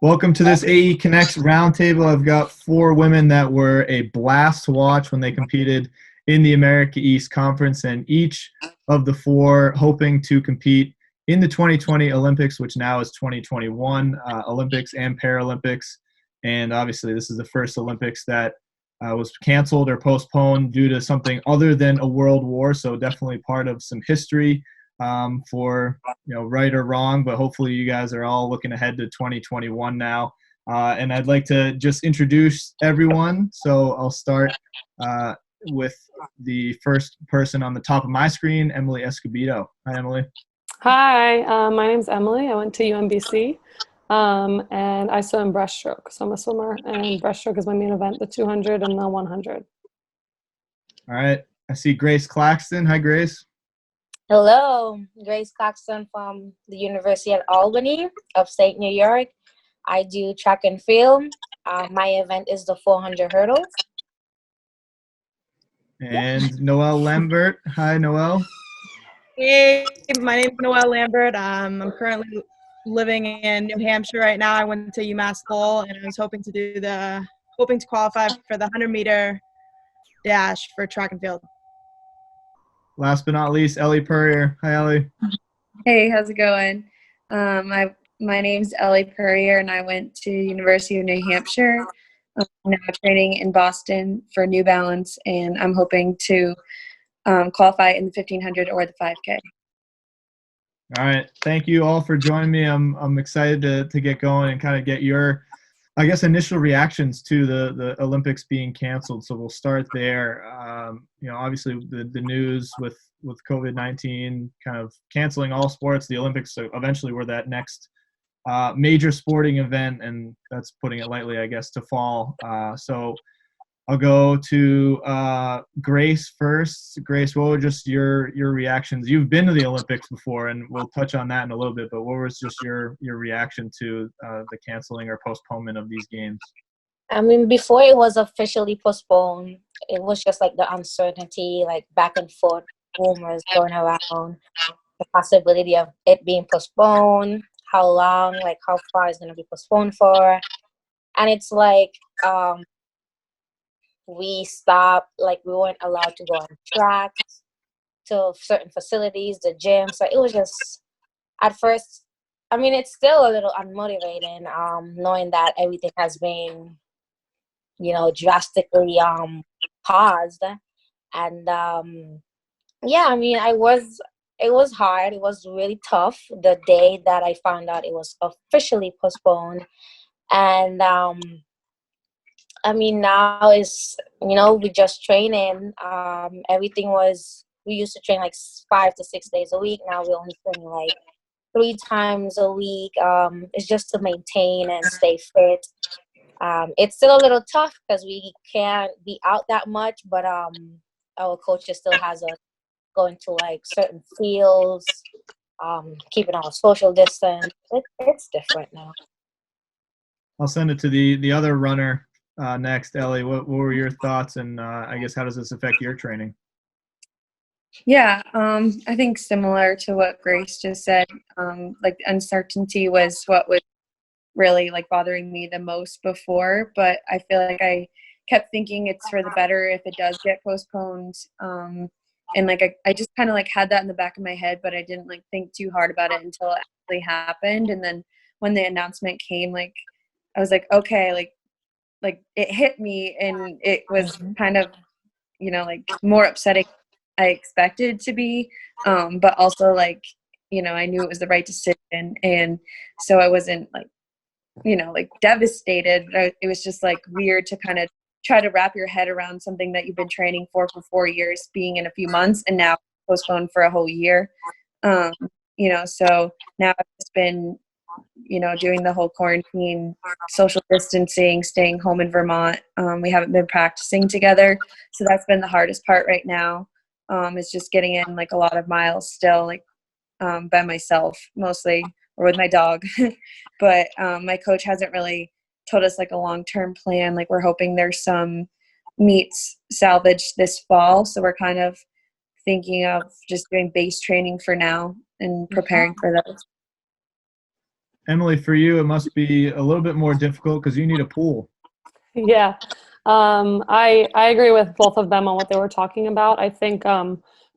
Welcome to this AE Connects Roundtable. I've got four women that were a blast to watch when they competed in the America East Conference, and each of the four hoping to compete in the 2020 Olympics, which now is 2021 Olympics and Paralympics. And obviously, this is the first Olympics that was canceled or postponed due to something other than a world war. So definitely part of some history for right or wrong, but hopefully you guys are all looking ahead to 2021 now. And I'd like to just introduce everyone. So I'll start with the first person on the top of my screen, Emily Escobedo. Hi, Emily. Hi, my name's Emily. I went to UMBC, and I swim breaststroke. So I'm a swimmer, and breaststroke is my main event, the 200 and the 100. All right. I see Grace Claxton. Hi, Grace. Hello, Grace Claxton from the University of Albany, upstate New York. I do track and field. My event is the 400 hurdles. And Noelle Lambert. Hi, Noelle. Hey, my name is Noelle Lambert. I'm currently living in New Hampshire right now. I went to UMass Lowell, and I was hoping to qualify for the 100-meter dash for track and field. Last but not least, Elle Purrier. Hi, Elle. Hey, how's it going? My name's Elle Purrier, and I went to University of New Hampshire. I'm now training in Boston for New Balance, and I'm hoping to qualify in the 1500 or the 5K. All right. Thank you all for joining me. I'm excited to get going and kind of get your, I guess, initial reactions to the Olympics being canceled. So we'll start there. Obviously the news with COVID-19 kind of canceling all sports, the Olympics eventually were that next major sporting event, and that's putting it lightly, I guess, to fall. So I'll go to Grace first. Grace, what were just your reactions? You've been to the Olympics before, and we'll touch on that in a little bit, but what was just your reaction to the canceling or postponement of these games? I mean, before it was officially postponed, it was just like the uncertainty, like back and forth rumors going around, the possibility of it being postponed, how long, like how far is going to be postponed for. And it's like, we stopped, like we weren't allowed to go on tracks to certain facilities, the gym. So it was just, at first, I mean, it's still a little unmotivating, knowing that everything has been, drastically paused. And yeah, I mean, it was hard. It was really tough the day that I found out it was officially postponed. And I mean, now is, we just training. We used to train like 5 to 6 days a week. Now we only train like 3 times a week. It's just to maintain and stay fit. It's still a little tough because we can't be out that much, but our coaches still has us going to like certain fields, keeping our social distance. It's different now. I'll send it to the other runner next. Elle, what were your thoughts, and I guess how does this affect your training? Yeah, I think similar to what Grace just said, like the uncertainty was what was really like bothering me the most before, but I feel like I kept thinking it's for the better if it does get postponed. And like I just kind of like had that in the back of my head, but I didn't like think too hard about it until it actually happened. And then when the announcement came, like I was like, okay, like it hit me, and it was kind of, like more upsetting than I expected to be, but also like, I knew it was the right decision, and so I wasn't like, like devastated. It was just like weird to kind of try to wrap your head around something that you've been training for 4 years being in a few months, and now postponed for a whole year. So now I've just been, doing the whole quarantine, social distancing, staying home in Vermont. We haven't been practicing together, so that's been the hardest part right now. Is just getting in like a lot of miles still, like by myself mostly, or with my dog. But my coach hasn't really told us like a long-term plan. Like we're hoping there's some meets salvaged this fall, so we're kind of thinking of just doing base training for now and preparing for those. Emily, for you, it must be a little bit more difficult because you need a pool. Yeah, I agree with both of them on what they were talking about. I think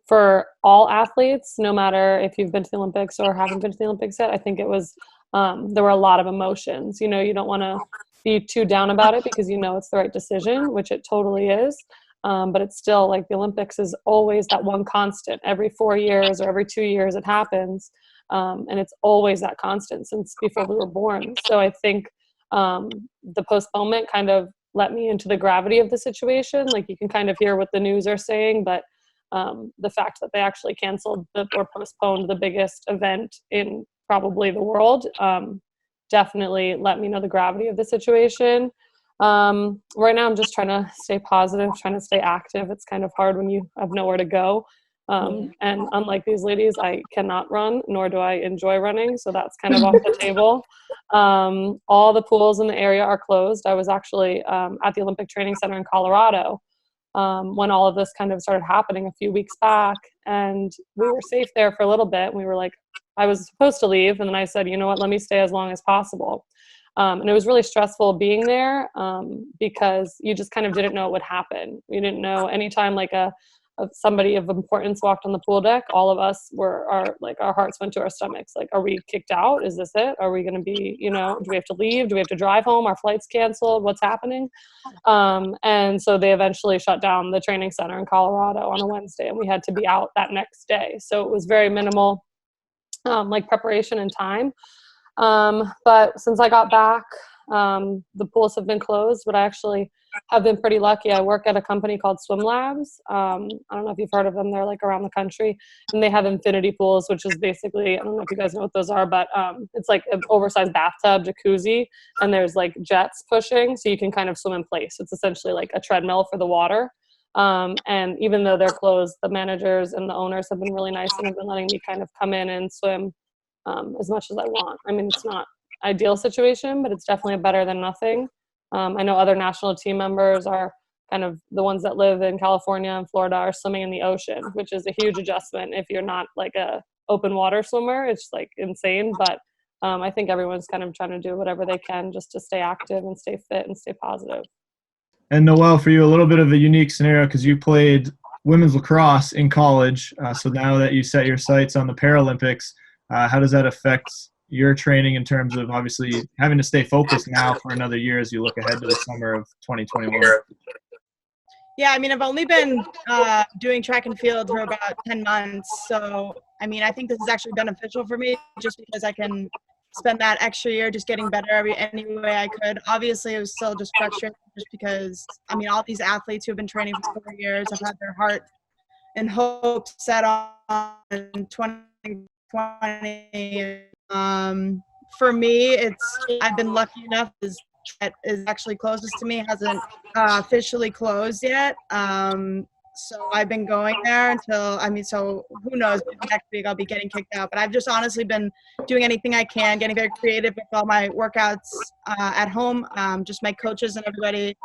for all athletes, no matter if you've been to the Olympics or haven't been to the Olympics yet, I think it was there were a lot of emotions. You know, you don't want to be too down about it because you know it's the right decision, which it totally is. But it's still like the Olympics is always that one constant. Every 4 years or every 2 years it happens, and it's always that constant since before we were born. So I think the postponement kind of let me into the gravity of the situation. Like you can kind of hear what the news are saying, but the fact that they actually canceled or postponed the biggest event in probably the world definitely let me know the gravity of the situation. Right now I'm just trying to stay positive, trying to stay active. It's kind of hard when you have nowhere to go. And unlike these ladies, I cannot run, nor do I enjoy running. So that's kind of off the table. All the pools in the area are closed. I was actually at the Olympic Training Center in Colorado when all of this kind of started happening a few weeks back. And we were safe there for a little bit. We were like, I was supposed to leave. And then I said, you know what, let me stay as long as possible. And it was really stressful being there because you just kind of didn't know what would happen. You didn't know anytime like somebody of importance walked on the pool deck, all of us our hearts went to our stomachs. Like, are we kicked out? Is this it? Are we going to be, do we have to leave? Do we have to drive home? Our flight's canceled? What's happening? And so they eventually shut down the training center in Colorado on a Wednesday, and we had to be out that next day. So it was very minimal, preparation and time. But since I got back, the pools have been closed, but I actually have been pretty lucky. I work at a company called Swim Labs. I don't know if you've heard of them. They're like around the country, and they have infinity pools, which is basically, I don't know if you guys know what those are, but it's like an oversized bathtub, jacuzzi, and there's like jets pushing, so you can kind of swim in place. It's essentially like a treadmill for the water. And even though they're closed, the managers and the owners have been really nice and have been letting me kind of come in and swim as much as I want. I mean, it's not ideal situation, but it's definitely better than nothing. I know other national team members are kind of the ones that live in California and Florida are swimming in the ocean, which is a huge adjustment if you're not like a open water swimmer. It's like insane, but I think everyone's kind of trying to do whatever they can just to stay active and stay fit and stay positive. And Noelle, for you, a little bit of a unique scenario because you played women's lacrosse in college. So now that you set your sights on the Paralympics, how does that affect your training in terms of obviously having to stay focused now for another year as you look ahead to the summer of 2021? Yeah, I mean, I've only been doing track and field for about 10 months. So, I mean, I think this is actually beneficial for me just because I can spend that extra year just getting better any way I could. Obviously, it was still just frustrating just because, I mean, all these athletes who have been training for 4 years have had their heart and hope set on 2020. For me, I've been lucky enough is actually closest to me, hasn't officially closed yet. So I've been going there so who knows, next week I'll be getting kicked out. But I've just honestly been doing anything I can, getting very creative with all my workouts at home. Just my coaches and everybody,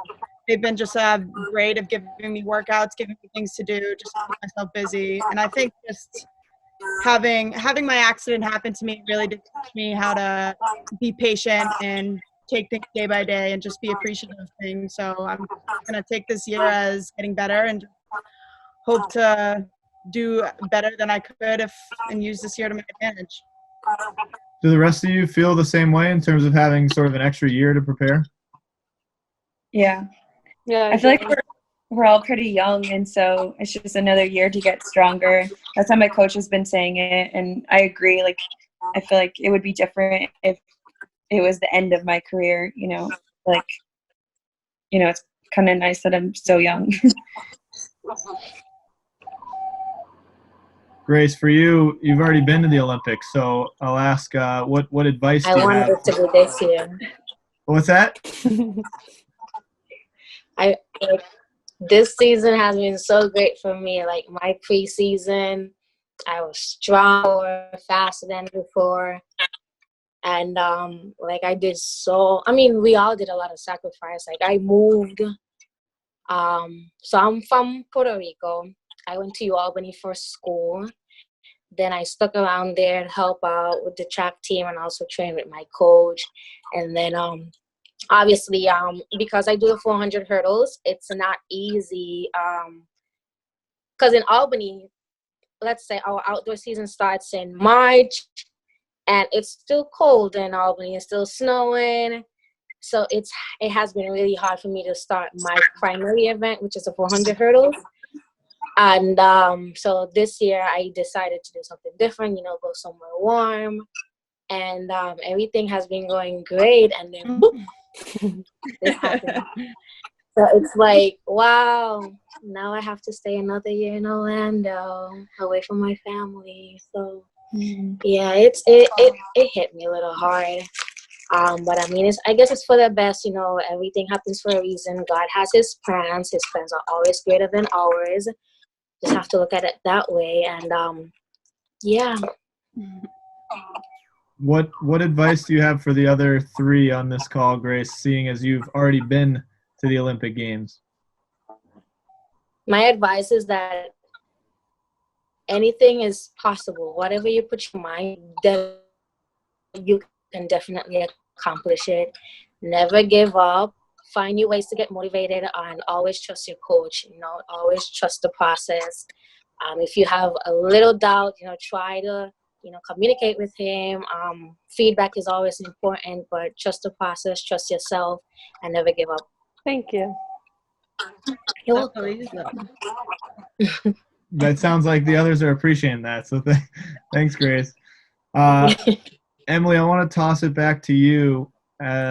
they've been just great of giving me workouts, giving me things to do, just to keep myself busy. And I think just having my accident happen to me really did teach me how to be patient and take things day by day and just be appreciative of things. So I'm going to take this year as getting better and hope to do better than I could and use this year to my advantage. Do the rest of you feel the same way in terms of having sort of an extra year to prepare? Yeah. I feel like we're all pretty young, and so it's just another year to get stronger. That's how my coach has been saying it, and I agree. Like, I feel like it would be different if it was the end of my career, it's kind of nice that I'm so young. Grace, for you, you've already been to the Olympics, so I'll ask what advice do you have? I wanted it to be this year. What's that? This season has been so great for me. Like my preseason, I was stronger, faster than before. And we all did a lot of sacrifice. Like I moved. So I'm from Puerto Rico. I went to Albany for school. then I stuck around there and help out with the track team and also train with my coach. And then obviously because I do the 400 hurdles, it's not easy because in Albany, let's say our outdoor season starts in March and it's still cold in Albany, it's still snowing. So it has been really hard for me to start my primary event, which is the 400 hurdles. And so this year I decided to do something different, go somewhere warm. And everything has been going great. And then boop, this happened. So it's like, wow, now I have to stay another year in Orlando, away from my family. So yeah, it hit me a little hard. But I mean, I guess it's for the best, everything happens for a reason. God has his plans. His plans are always greater than ours. Just have to look at it that way. And yeah. What advice do you have for the other 3 on this call, Grace, seeing as you've already been to the Olympic Games? My advice is that anything is possible. Whatever you put your mind, then you can definitely accomplish it. Never give up. Find new ways to get motivated and always trust your coach. Always trust the process. If you have a little doubt, try to communicate with him. Feedback is always important, but trust the process, trust yourself, and never give up. Thank you. You're welcome. That sounds like the others are appreciating that. So thanks, Grace. Emily, I want to toss it back to you.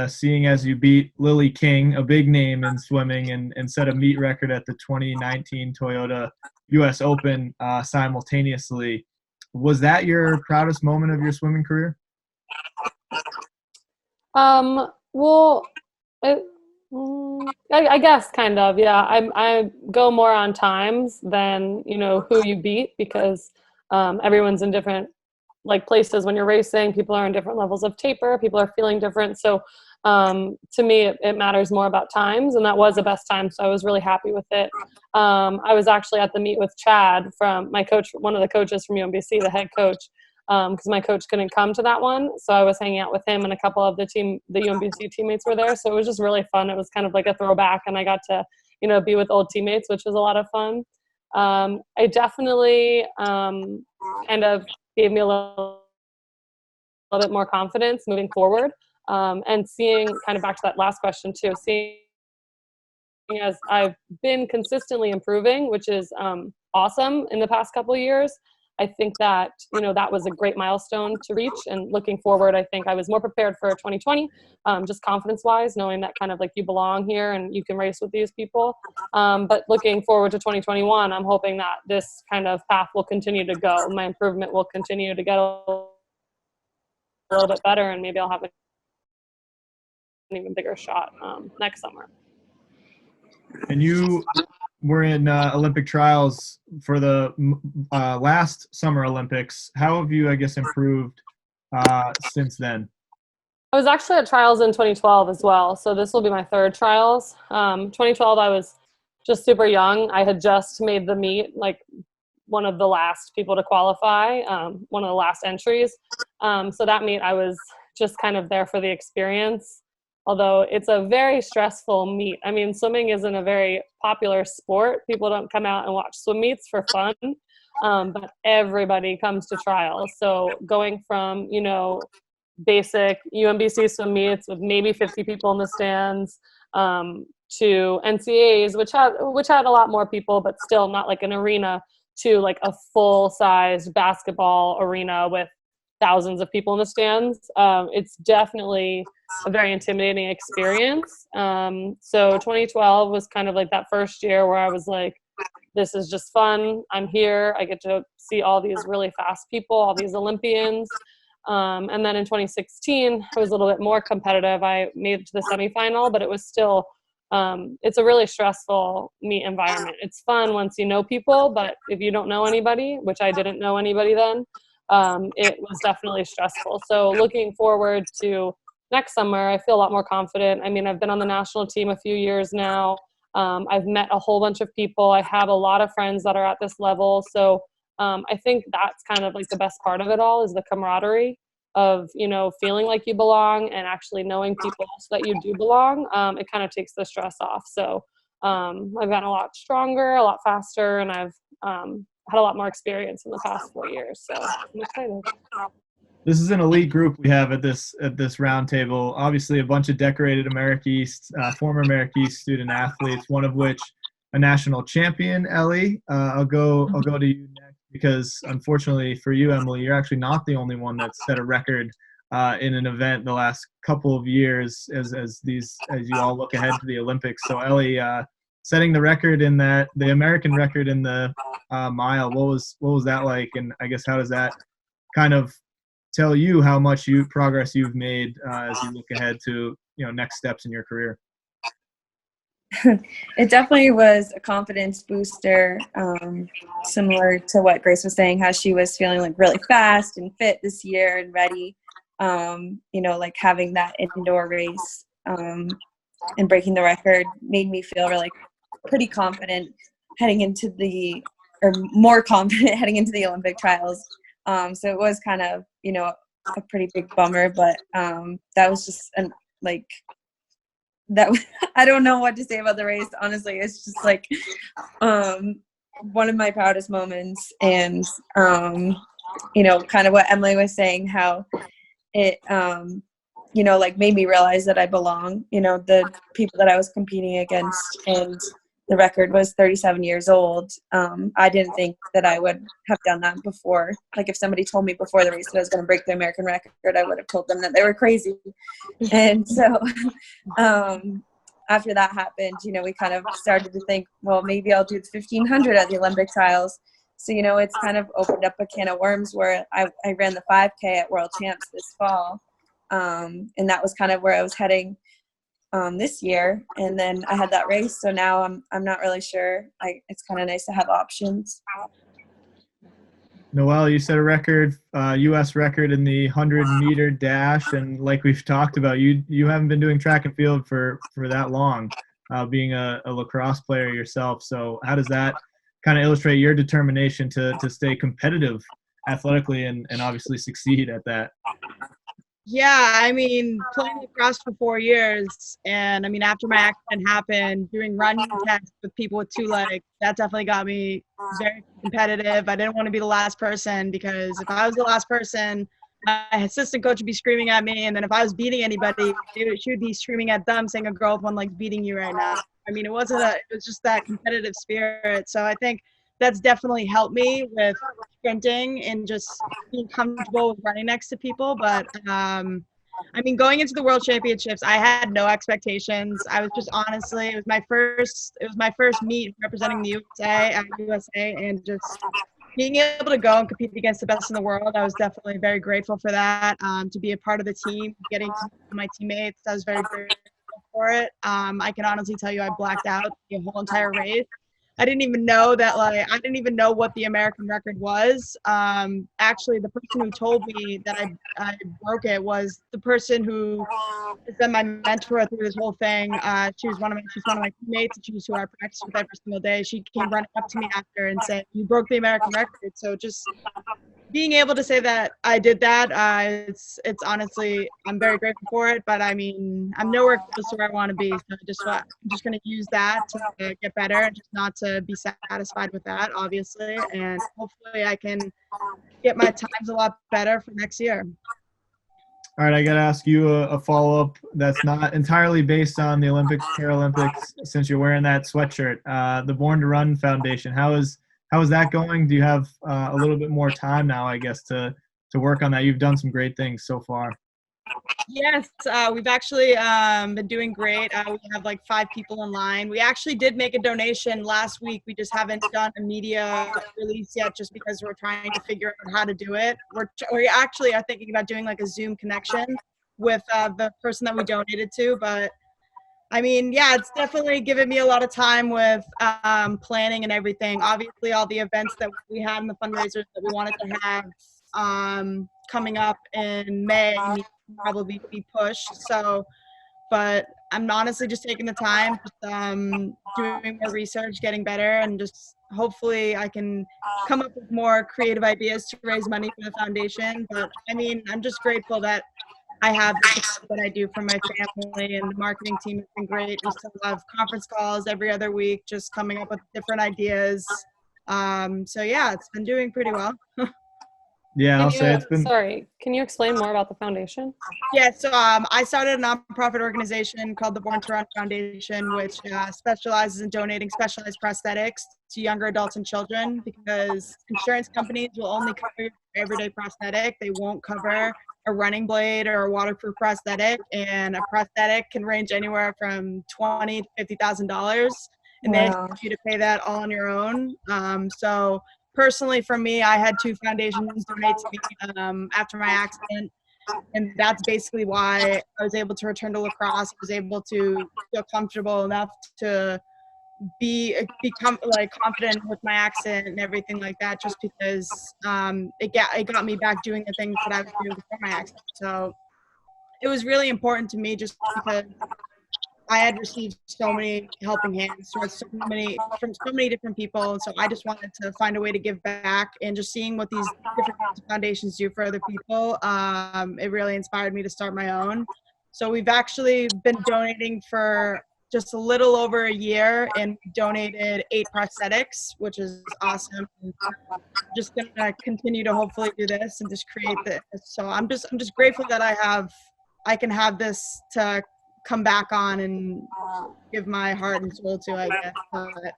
Seeing as you beat Lily King, a big name in swimming, and set a meet record at the 2019 Toyota U.S. Open simultaneously. Was that your proudest moment of your swimming career? Well, I guess kind of, yeah. I go more on times than, who you beat, because everyone's in different places when you're racing. People are in different levels of taper. People are feeling different. So to me, it matters more about times, and that was the best time. So I was really happy with it. I was actually at the meet with Chad, from my coach, one of the coaches from UMBC, the head coach, because my coach couldn't come to that one. So I was hanging out with him, and a couple of the UMBC teammates were there. So it was just really fun. It was kind of like a throwback, and I got to, be with old teammates, which was a lot of fun. I definitely kind of gave me a little bit more confidence moving forward. And seeing, kind of back to that last question too, seeing as I've been consistently improving, which is awesome in the past couple of years, I think that, that was a great milestone to reach. And looking forward, I think I was more prepared for 2020, just confidence-wise, knowing that kind of you belong here and you can race with these people. But looking forward to 2021, I'm hoping that this kind of path will continue to go. My improvement will continue to get a little bit better, and maybe I'll have an even bigger shot next summer. And you were in Olympic trials for the last Summer Olympics. How have you, I guess, improved since then? I was actually at trials in 2012 as well. So this will be my third trials. 2012, I was just super young. I had just made the meet, one of the last people to qualify, one of the last entries. So that meet, I was just kind of there for the experience. Although it's a very stressful meet. I mean, swimming isn't a very popular sport. People don't come out and watch swim meets for fun, but everybody comes to trials. So going from, basic UMBC swim meets with maybe 50 people in the stands to NCAAs, which had a lot more people, but still not like an arena, to a full-sized basketball arena with thousands of people in the stands. It's definitely a very intimidating experience. So 2012 was kind of that first year where I was like, this is just fun. I'm here. I get to see all these really fast people, all these Olympians. And then in 2016, I was a little bit more competitive. I made it to the semifinal, but it was still, it's a really stressful meet environment. It's fun once you know people, but if you don't know anybody, which I didn't know anybody then, it was definitely stressful. So looking forward to next summer, I feel a lot more confident. I mean, I've been on the national team a few years now. I've met a whole bunch of people. I have a lot of friends that are at this level. So I think that's kind of like the best part of it all, is the camaraderie of, you know, feeling like you belong and actually knowing people so that you do belong. It kind of takes the stress off. So I've gotten a lot stronger, a lot faster, and I've had a lot more experience in the past 4 years. So I'm excited. This is an elite group we have at this roundtable. Obviously, a bunch of decorated America East, former America East student athletes. One of which a national champion, Elle. I'll go to you next, because unfortunately for you, Emily, you're actually not the only one that's set a record in an event the last couple of years as you all look ahead to the Olympics. So Elle, setting the record in the American record in the mile, what was that like? And I guess how does that kind of tell you how much progress you've made as you look ahead to, you know, next steps in your career? It definitely was a confidence booster, similar to what Grace was saying, how she was feeling like really fast and fit this year and ready. You know, like having that indoor race and breaking the record made me feel really pretty confident heading into more confident heading into the Olympic trials. So it was kind of, you know, a pretty big bummer, but that was just I don't know what to say about the race. Honestly, it's just like one of my proudest moments, and you know, kind of what Emily was saying, how it you know, like made me realize that I belong. You know, the people that I was competing against, and the record was 37 years old. I didn't think that I would have done that before. Like if somebody told me before the race that I was going to break the American record, I would have told them that they were crazy. And so after that happened, you know, we kind of started to think, well, maybe I'll do the 1500 at the Olympic trials. So, you know, it's kind of opened up a can of worms where I ran the 5K at World Champs this fall. And that was kind of where I was heading this year, and then I had that race, so now I'm not really sure. It's kind of nice to have options. Noelle, you set a record, U.S. record in the 100-meter dash, and like we've talked about, you haven't been doing track and field for that long, being a lacrosse player yourself. So how does that kind of illustrate your determination to stay competitive athletically and obviously succeed at that? Yeah, I mean, playing lacrosse for 4 years, and I mean, after my accident happened, doing running tests with people with 2 legs, that definitely got me very competitive. I didn't want to be the last person, because if I was the last person, my assistant coach would be screaming at me, and then if I was beating anybody, she would be screaming at them, saying, "A girl with 1 leg's beating you right now." I mean, it was just that competitive spirit. So I think that's definitely helped me with sprinting and just being comfortable with running next to people. But I mean, going into the World Championships, I had no expectations. I was just honestly, it was my first meet representing the USA, and just being able to go and compete against the best in the world, I was definitely very grateful for that. To be a part of the team, getting to know my teammates, I was very grateful for it. I can honestly tell you, I blacked out the whole entire race. I didn't even know what the American record was. Actually, the person who told me that I broke it was the person who has been my mentor through this whole thing. She's one of my teammates, and she's who I practice with every single day. She came running up to me after and said, "You broke the American record." So just being able to say that I did that, it's honestly, I'm very grateful for it. But I mean, I'm nowhere close to where I want to be. So I'm just going to use that to get better, and just not to be satisfied with that, obviously. And hopefully I can get my times a lot better for next year. All right, I got to ask you a follow-up that's not entirely based on the Olympics, Paralympics, since you're wearing that sweatshirt. The Born to Run Foundation, how is that going? Do you have a little bit more time now, I guess, to work on that? You've done some great things so far. Yes, we've actually been doing great. We have like 5 people in line. We actually did make a donation last week. We just haven't done a media release yet, just because we're trying to figure out how to do it. We actually are thinking about doing like a Zoom connection with the person that we donated to. But I mean, yeah, it's definitely given me a lot of time with planning and everything. Obviously, all the events that we had and the fundraisers that we wanted to have coming up in May need to probably be pushed. So, but I'm honestly just taking the time, doing more research, getting better, and just hopefully I can come up with more creative ideas to raise money for the foundation. But I mean, I'm just grateful that I have the support that I do from my family, and the marketing team has been great. We still have conference calls every other week, just coming up with different ideas. So yeah, it's been doing pretty well. Yeah, I'll say it's been. Sorry, can you explain more about the foundation? Yeah, so I started a nonprofit organization called the Born to Run Foundation, which specializes in donating specialized prosthetics to younger adults and children, because insurance companies will only cover your everyday prosthetic. They won't cover a running blade or a waterproof prosthetic, and a prosthetic can range anywhere from $20,000 to $50,000, and they expect you to pay that all on your own. So personally, for me, I had 2 foundations donate to me after my accident, and that's basically why I was able to return to lacrosse. I was able to feel comfortable enough to become like confident with my accident and everything like that, just because it got me back doing the things that I was doing before my accident. So it was really important to me, just because I had received so many helping hands from so many different people. So I just wanted to find a way to give back, and just seeing what these different foundations do for other people, it really inspired me to start my own. So we've actually been donating for just a little over a year, and we donated 8 prosthetics, which is awesome. And I'm just gonna continue to hopefully do this and just create this. So I'm just grateful that I can have this to come back on and give my heart and soul to, I guess. But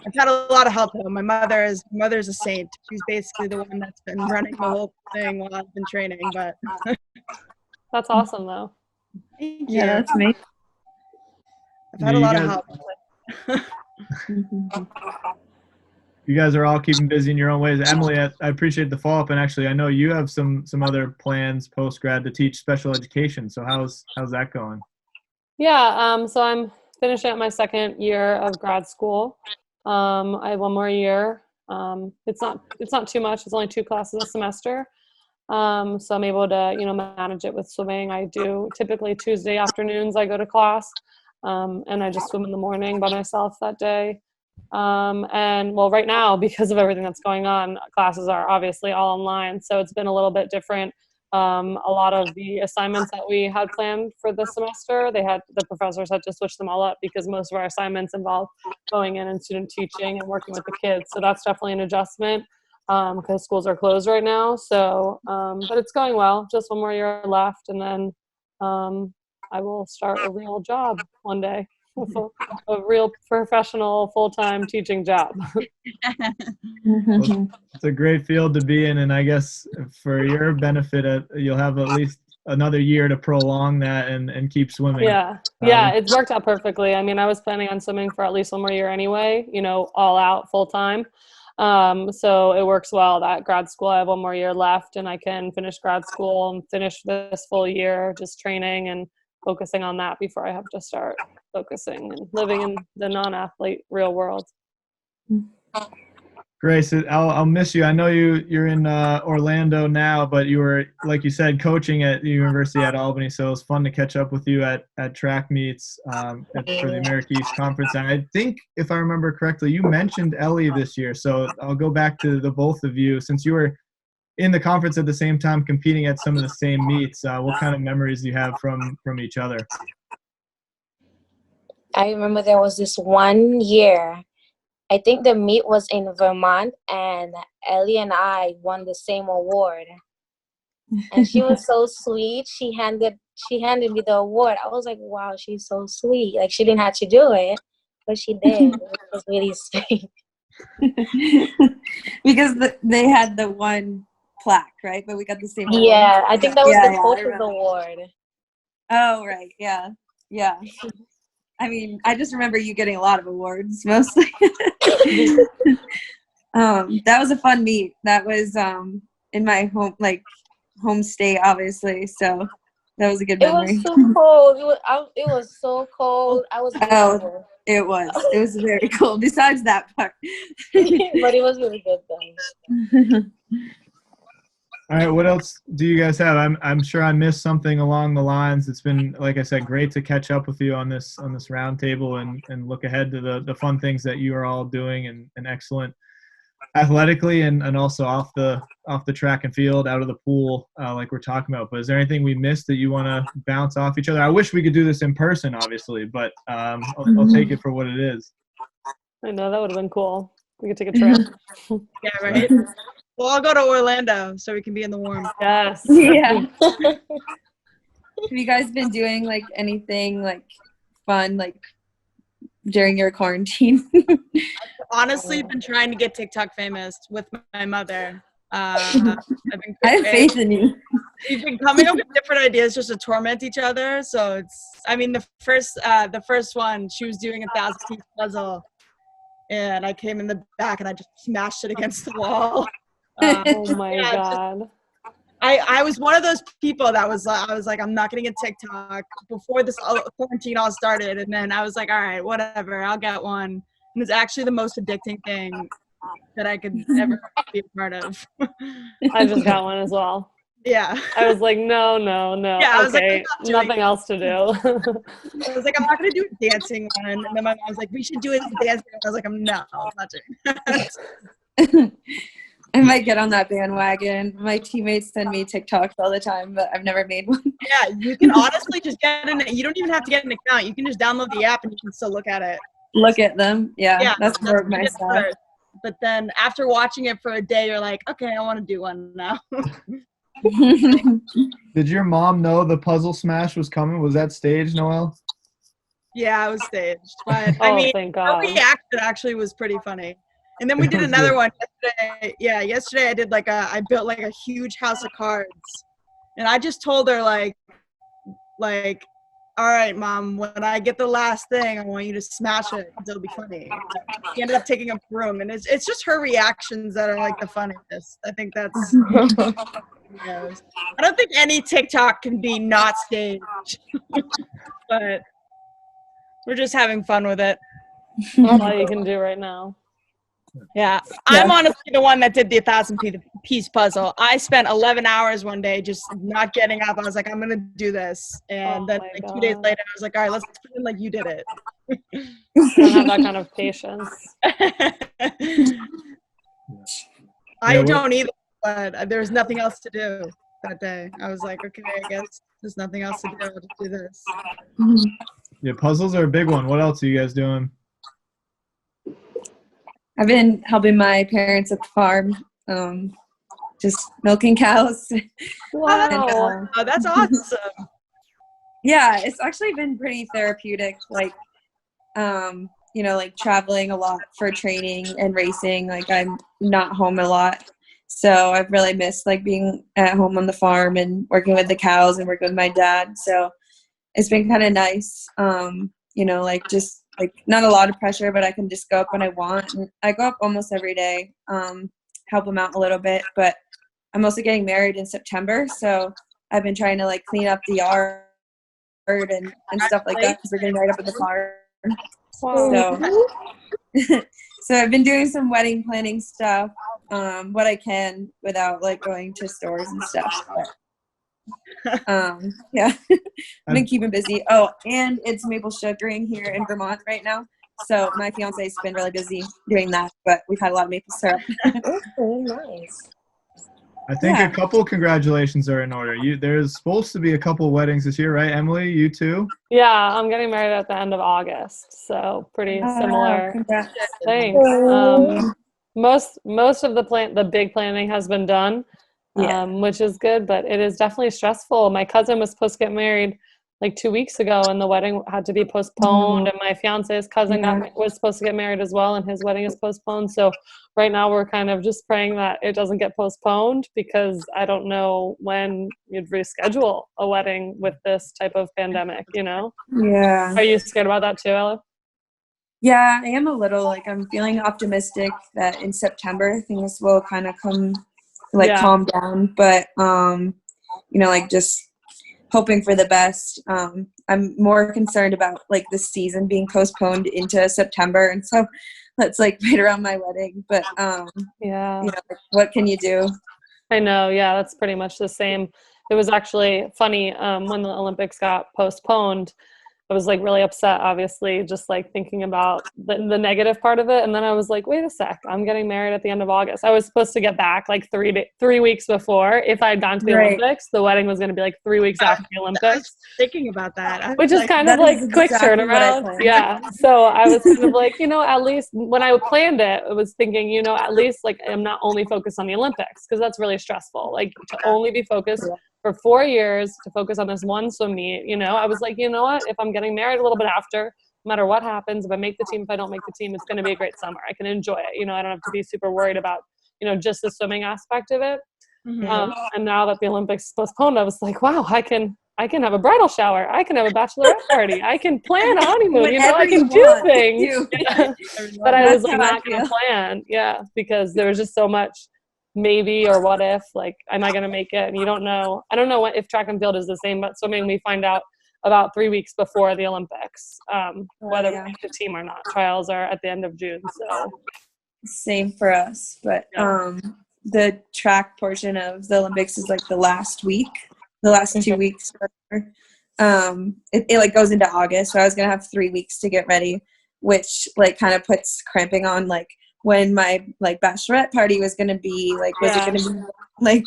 I've had a lot of help though. My mother's a saint. She's basically the one that's been running the whole thing while I've been training. But That's awesome, though. thank Yeah, you. that's amazing. I've had a lot of help. You guys are all keeping busy in your own ways. Emily, I appreciate the follow-up, and actually I know you have some other plans post-grad to teach special education. So how's that going? Yeah, so I'm finishing up my 2nd year of grad school. I have 1 more year. It's not too much. It's only 2 classes a semester. So I'm able to, manage it with swimming. I do typically Tuesday afternoons I go to class, and I just swim in the morning by myself that day. And well, right now, because of everything that's going on, classes are obviously all online. So it's been a little bit different. A lot of the assignments that we had planned for this semester, the professors had to switch them all up, because most of our assignments involve going in and student teaching and working with the kids. So that's definitely an adjustment, because schools are closed right now. So, but it's going well. Just 1 more year left, and then I will start a real job one day. A real professional full-time teaching job. Well, it's a great field to be in, and I guess for your benefit, you'll have at least another year to prolong that and keep swimming. Yeah, it's worked out perfectly. I mean, I was planning on swimming for at least 1 more year anyway, all out full-time. So it works well that grad school, I have 1 more year left, and I can finish grad school and finish this full year just training and focusing on that before I have to start focusing and living in the non-athlete real world. Grace, I'll miss you. I know you're in Orlando now, but you were, like you said, coaching at the University at Albany, so it was fun to catch up with you at track meets for the America East Conference. And I think, if I remember correctly, you mentioned Elle this year, so I'll go back to the both of you. Since you were in the conference at the same time, competing at some of the same meets, what kind of memories do you have from each other? I remember there was this one year, I think the meet was in Vermont, and Elle and I won the same award. And she was so sweet. She handed me the award. I was like, wow, she's so sweet. Like, she didn't have to do it, but she did. It was really sweet. Because they had the one plaque, right? But we got the same award. Yeah, I think that was the coach's award. Oh, right. Yeah. I mean, I just remember you getting a lot of awards, mostly. That was a fun meet. That was in my home state, obviously. So that was a good memory. It was so cold. It was so cold. I was miserable. It was very cold. Besides that part, but it was really good though. All right, what else do you guys have? I'm sure I missed something along the lines. It's been, like I said, great to catch up with you on this roundtable and look ahead to the fun things that you are all doing and excellent athletically and also off the track and field, out of the pool, like we're talking about. But is there anything we missed that you want to bounce off each other? I wish we could do this in person, obviously, but I'll take it for what it is. I know, that would have been cool. We could take a trip. Yeah, right. We'll all go to Orlando so we can be in the warm. Yes. Yeah. Have you guys been doing like anything like fun like during your quarantine? Honestly, been trying to get TikTok famous with my mother. I have faith in you. We've been coming up with different ideas just to torment each other. So it's, I mean, the first one, she was doing a 1,000-piece puzzle, and I came in the back and I just smashed it against the wall. Oh my God. I was one of those people that was I was like, I'm not getting a TikTok before this quarantine all started, and then I was like, all right, whatever, I'll get one. And it's actually the most addicting thing that I could ever be a part of. I just got one as well. Yeah. I was like, no. Yeah, I was like, okay, I'm not nothing else to do. I was like, I'm not going to do a dancing one. And then my mom was like, we should do it dancing. I was like, I'm not doing it. I might get on that bandwagon. My teammates send me TikToks all the time, but I've never made one. Yeah, you can honestly just you don't even have to get an account. You can just download the app and you can still look at it. Look at them. Yeah, that's more of my style. But then after watching it for a day, you're like, okay, I want to do one now. Did your mom know the puzzle smash was coming? Was that staged, Noelle? Yeah, it was staged. But Oh, I mean, thank her God. reaction actually was pretty funny. And then we did another one yesterday. Yeah, yesterday I did I built like a huge house of cards. And I just told her like, all right, Mom, when I get the last thing, I want you to smash it because it'll be funny. She ended up taking a broom, and it's just her reactions that are like the funniest. I think that's. I don't think any TikTok can be not staged, but we're just having fun with it. That's all you can do right now. Yeah, I'm honestly the one that did the 1,000-piece puzzle. I spent 11 hours one day just not getting up. I was like, I'm gonna do this, and then like 2 days later, I was like, all right, let's pretend like you did it. I don't have that kind of patience. I don't either, but there was nothing else to do that day. I was like, okay, I guess there's nothing else to do. I'll just do this. Yeah, puzzles are a big one. What else are you guys doing? I've been helping my parents at the farm, just milking cows. Wow. Oh, that's awesome. Yeah, it's actually been pretty therapeutic, like, like traveling a lot for training and racing. Like, I'm not home a lot. So I've really missed, like, being at home on the farm and working with the cows and working with my dad. So it's been kind of nice, just, like, not a lot of pressure, but I can just go up when I want. And I go up almost every day, help them out a little bit. But I'm also getting married in September, so I've been trying to, like, clean up the yard and stuff like that because we're getting married up at the farm. Wow. So I've been doing some wedding planning stuff, what I can without, like, going to stores and stuff. But, yeah, I've been keeping busy. Oh, and it's maple sugaring here in Vermont right now. So my fiance's been really busy doing that, but we've had a lot of maple syrup. Okay, nice. I think a couple congratulations are in order. There's supposed to be a couple weddings this year, right, Emily? You too? Yeah, I'm getting married at the end of August, so pretty similar. Congrats. Thanks. Most of the big planning has been done, which is good, but it is definitely stressful. My cousin was supposed to get married like 2 weeks ago, and the wedding had to be postponed, and my fiance's cousin was supposed to get married as well, and his wedding is postponed. So right now we're kind of just praying that it doesn't get postponed, because I don't know when you'd reschedule a wedding with this type of pandemic, Yeah. Are you scared about that too, Elle? Yeah, I am a little. Like, I'm feeling optimistic that in September things will kind of calm down. But, just hoping for the best. I'm more concerned about, like, the season being postponed into September. And so that's, like, right around my wedding. But, what can you do? I know, yeah, that's pretty much the same. It was actually funny when the Olympics got postponed. I was like really upset, obviously, just like thinking about the negative part of it. And then I was like, wait a sec, I'm getting married at the end of August. I was supposed to get back like 3 weeks before. If I had gone to the Right. Olympics, the wedding was going to be like 3 weeks after the I Olympics. was thinking about that. I Which was is like, kind of that is like quick exactly what I turnaround. planned. Yeah. So I was kind of like, at least when I planned it, I was thinking, at least like I'm not only focused on the Olympics because that's really stressful. Like to only be focused for 4 years to focus on this one swim meet, I was like, you know what? If I'm getting married a little bit after, no matter what happens, if I make the team, if I don't make the team, it's going to be a great summer. I can enjoy it. I don't have to be super worried about, just the swimming aspect of it. mhm. And now that the Olympics is postponed, I was like, wow, I can have a bridal shower. I can have a bachelorette party. I can plan a honeymoon. Whatever I can you do want. things. You. Yeah. But I was That's like how I not going to feel. plan. Yeah, because there was just so much maybe or what if. Like, am I going to make it? And you don't know. I don't know if track and field is the same, but swimming we find out about 3 weeks before the Olympics whether we Yeah. make the team or not. Trials are at the end of June. So Same for us, but Yeah. the track portion of the Olympics is like the last 2 weeks. It like goes into August, so I was gonna have 3 weeks to get ready, which like kind of puts cramping on like when my like bachelorette party was gonna be, like was it Yeah. gonna be like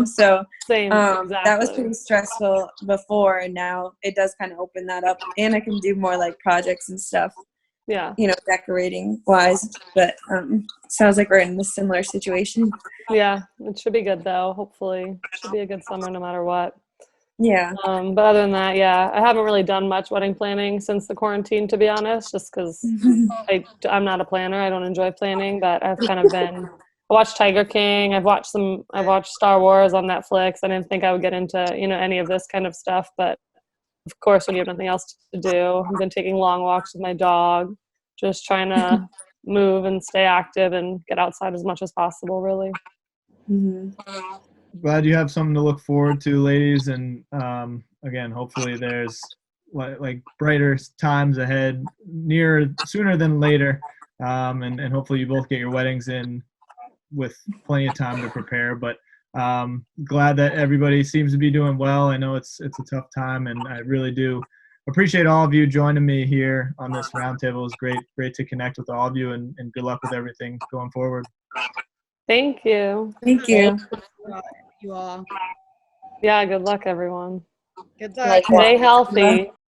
so same, that was exactly. pretty stressful before, and now it does kind of open that up, and I can do more like projects and stuff, Yeah. decorating wise, but sounds like we're in a similar situation. Yeah, it should be good though. Hopefully, it should be a good summer no matter what. Yeah. But other than that, yeah, I haven't really done much wedding planning since the quarantine, to be honest, just because I'm not a planner. I don't enjoy planning, but I've kind of been. I watched Tiger King. I've watched Star Wars on Netflix. I didn't think I would get into any of this kind of stuff, but of course, when you have nothing else to do, I've been taking long walks with my dog, just trying to move and stay active and get outside as much as possible, really. Mhm. Glad you have something to look forward to, ladies, and again, hopefully there's like brighter times ahead, sooner than later, and hopefully you both get your weddings in with plenty of time to prepare. But glad that everybody seems to be doing well. I know it's a tough time, and I really do appreciate all of you joining me here on this roundtable. It was great to connect with all of you, and good luck with everything going forward. Thank you. Thank you. You all. Yeah, good luck, everyone. Good luck. Like Stay healthy.